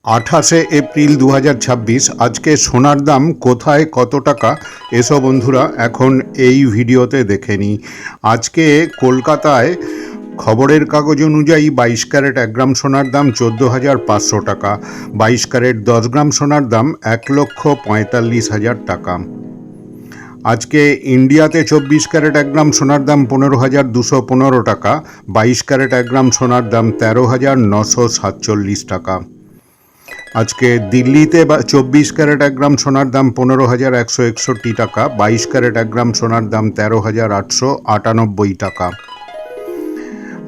28 April 2026 আজকে সোনার দাম কোথায় কত টাকা এসব বন্ধুরা এখন এই ভিডিওতে দেখে নিই। আজকে কলকাতায় খবরের কাগজ অনুযায়ী 22 ক্যারেট 1 গ্রাম সোনার দাম 14,500 টাকা, 22 ক্যারেট 10 গ্রাম সোনার দাম 1,45,000 টাকা। আজকে ইন্ডিয়াতে 24 ক্যারেট 1 গ্রাম সোনার দাম 15,215 টাকা, 22 ক্যারেট 1 গ্রাম সোনার দাম 13,947 টাকা। আজকে দিল্লিতে 24 ক্যারেট 1 গ্রাম সোনার দাম 15,161 টাকা, 22 ক্যারেট 1 গ্রাম সোনার দাম 13,898 টাকা।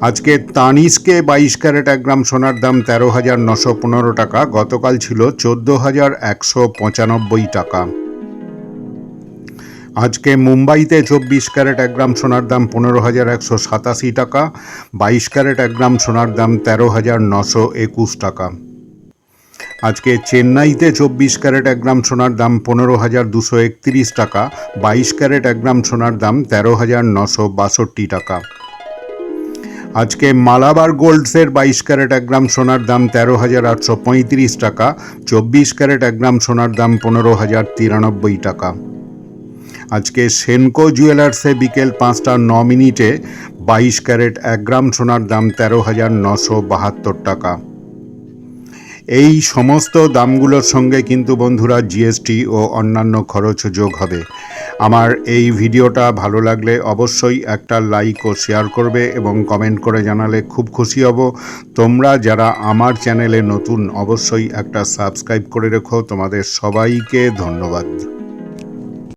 আজকে তানিস্কে 22 ক্যারেট 1 গ্রাম সোনার দাম 13,915 টাকা, গতকাল ছিল 14,195 টাকা। আজকে মুম্বাইতে 24 ক্যারেট 1 গ্রাম সোনার দাম 15,187 টাকা, 22 ক্যারেট 1 গ্রাম সোনার দাম 13,921 টাকা। আজকে চেন্নাইতে 24 ক্যারেট 1 গ্রাম সোনার দাম 15,231 টাকা, 22 ক্যারেট 1 গ্রাম সোনার দাম 13,962 টাকা। আজকে মালাবার গোল্ডসের 22 ক্যারেট 1 গ্রাম সোনার দাম 13,835 টাকা, 24 ক্যারেট 1 গ্রাম সোনার দাম 15,093 টাকা। আজকে সেনকো জুয়েলার্সে বিকেল 5:09 22 ক্যারেট 1 গ্রাম সোনার দাম 13,972 টাকা। এই সমস্ত দামগুলোর সঙ্গে কিন্তু বন্ধুরা জিএসটি ও অন্যান্য খরচ যোগ হবে। আমার এই ভিডিওটা ভালো লাগলে অবশ্যই একটা লাইক ও শেয়ার করবে এবং কমেন্ট করে জানালে খুব খুশি হব। তোমরা যারা আমার চ্যানেলে নতুন অবশ্যই একটা সাবস্ক্রাইব করে রেখো। তোমাদের সবাইকে ধন্যবাদ।